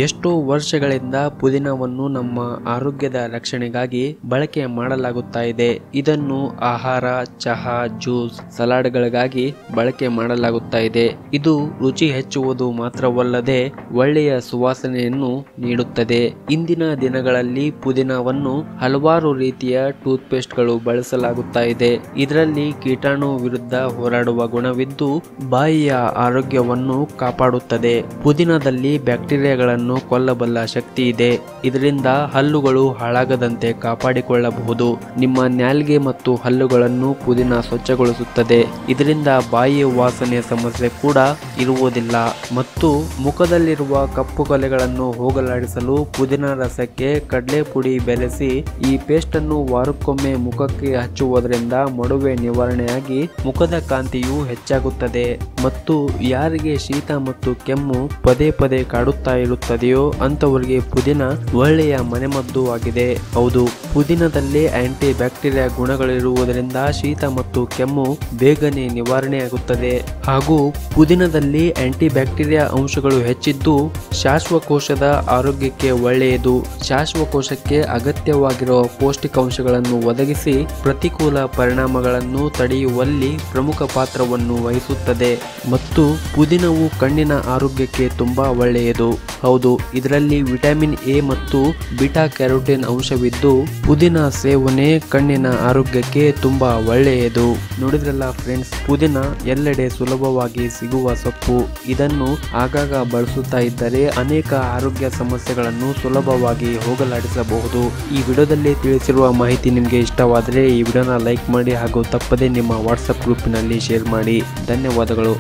ಎಷ್ಟೋ ವರ್ಷಗಳಿಂದ ಪುದೀನವನ್ನು ನಮ್ಮ ಆರೋಗ್ಯದ ರಕ್ಷಣೆಗಾಗಿ ಬಳಕೆ ಮಾಡಲಾಗುತ್ತಾ ಇದೆ. ಇದನ್ನು ಆಹಾರ, ಚಹಾ, ಜ್ಯೂಸ್, ಸಲಾಡ್ಗಳಿಗಾಗಿ ಬಳಕೆ ಮಾಡಲಾಗುತ್ತಾ ಇದೆ. ಇದು ರುಚಿ ಹೆಚ್ಚುವುದು ಮಾತ್ರವಲ್ಲದೆ ಒಳ್ಳೆಯ ಸುವಾಸನೆಯನ್ನು ನೀಡುತ್ತದೆ. ಇಂದಿನ ದಿನಗಳಲ್ಲಿ ಪುದೀನವನ್ನು ಹಲವಾರು ರೀತಿಯ ಟೂತ್ ಪೇಸ್ಟ್ಗಳು ಬಳಸಲಾಗುತ್ತಾ ಇದೆ. ಇದರಲ್ಲಿ ಕೀಟಾಣು ವಿರುದ್ಧ ಹೋರಾಡುವ ಗುಣವಿದ್ದು ಬಾಯಿಯ ಆರೋಗ್ಯವನ್ನು ಕಾಪಾಡುತ್ತದೆ. ಪುದೀನದಲ್ಲಿ ಬ್ಯಾಕ್ಟೀರಿಯಾಗಳನ್ನು ಕೊಲ್ಲಬಲ್ಲ ಶಕ್ತಿ ಇದೆ. ಇದರಿಂದ ಹಲ್ಲುಗಳು ಹಾಳಾಗದಂತೆ ಕಾಪಾಡಿಕೊಳ್ಳಬಹುದು. ನಿಮ್ಮ ನಾಲಿಗೆ ಮತ್ತು ಹಲ್ಲುಗಳನ್ನು ಪುದೀನ ಸ್ವಚ್ಛಗೊಳಿಸುತ್ತದೆ. ಇದರಿಂದ ಬಾಯಿಯ ವಾಸನೆ ಸಮಸ್ಯೆ ಕೂಡ ಇರುವುದಿಲ್ಲ. ಮತ್ತು ಮುಖದಲ್ಲಿರುವ ಕಪ್ಪು ಕಲೆಗಳನ್ನು ಹೋಗಲಾಡಿಸಲು ಪುದೀನ ರಸಕ್ಕೆ ಕಡಲೆ ಪುಡಿ ಬೆರೆಸಿ ಈ ಪೇಸ್ಟ್ ಅನ್ನು ವಾರಕ್ಕೊಮ್ಮೆ ಮುಖಕ್ಕೆ ಹಚ್ಚುವುದರಿಂದ ಮೊಡವೆ ನಿವಾರಣೆಯಾಗಿ ಮುಖದ ಕಾಂತಿಯು ಹೆಚ್ಚಾಗುತ್ತದೆ. ಮತ್ತು ಯಾರಿಗೆ ಶೀತ ಮತ್ತು ಕೆಮ್ಮು ಪದೇ ಪದೇ ಕಾಡುತ್ತಾ ಇರುತ್ತದೆಯೋ ಅಂತವರಿಗೆ ಪುದೀನ ಒಳ್ಳೆಯ ಮನೆಮದ್ದು ಆಗಿದೆ. ಹೌದು, ಪುದೀನದಲ್ಲಿ ಆಂಟಿ ಬ್ಯಾಕ್ಟೀರಿಯಾ ಗುಣಗಳಿರುವುದರಿಂದ ಶೀತ ಮತ್ತು ಕೆಮ್ಮು ಬೇಗನೆ ನಿವಾರಣೆಯಾಗುತ್ತದೆ. ಹಾಗೂ ಪುದೀನದಲ್ಲಿ ಆಂಟಿ ಬ್ಯಾಕ್ಟೀರಿಯಾ ಅಂಶಗಳು ಹೆಚ್ಚಿದ್ದು ಶ್ವಾಸಕೋಶದ ಆರೋಗ್ಯಕ್ಕೆ ಒಳ್ಳೆಯದು. ಶ್ವಾಸಕೋಶಕ್ಕೆ ಅಗತ್ಯವಾಗಿರುವ ಪೌಷ್ಟಿಕಾಂಶಗಳನ್ನು ಒದಗಿಸಿ ಪ್ರತಿಕೂಲ ಪರಿಣಾಮಗಳನ್ನು ತಡೆಯುವಲ್ಲಿ ಪ್ರಮುಖ ಪಾತ್ರವನ್ನು ವಹಿಸುತ್ತದೆ. ಮತ್ತು ಪುದೀನವು ಕಣ್ಣಿನ ಆರೋಗ್ಯಕ್ಕೆ ತುಂಬಾ ಒಳ್ಳೆಯದು. ಹೌದು, ಇದರಲ್ಲಿ ವಿಟಮಿನ್ ಎ ಮತ್ತು ಬೀಟಾ ಕ್ಯಾರೋಟಿನ್ ಅಂಶವಿದ್ದು ಪುದೀನ ಸೇವನೆ ಕಣ್ಣಿನ ಆರೋಗ್ಯಕ್ಕೆ ತುಂಬಾ ಒಳ್ಳೆಯದು. ನೋಡಿದ್ರಲ್ಲ ಫ್ರೆಂಡ್ಸ್, ಪುದೀನ ಎಲ್ಲೆಡೆ ಸುಲಭವಾಗಿ ಸಿಗುವ ಸೊಪ್ಪು. ಇದನ್ನು ಆಗಾಗ ಬಳಸುತ್ತಾ ಇದ್ದರೆ ಅನೇಕ ಆರೋಗ್ಯ ಸಮಸ್ಯೆಗಳನ್ನು ಸುಲಭವಾಗಿ ಹೋಗಲಾಡಿಸಬಹುದು. ಈ ವಿಡಿಯೋದಲ್ಲಿ ತಿಳಿಸಿರುವ ಮಾಹಿತಿ ನಿಮಗೆ ಇಷ್ಟವಾದರೆ ಈ ವಿಡಿಯೋನ ಲೈಕ್ ಮಾಡಿ ಹಾಗೂ ತಪ್ಪದೇ ನಿಮ್ಮ ವಾಟ್ಸಪ್ ಗ್ರೂಪಿನಲ್ಲಿ ಶೇರ್ ಮಾಡಿ. ಧನ್ಯವಾದಗಳು.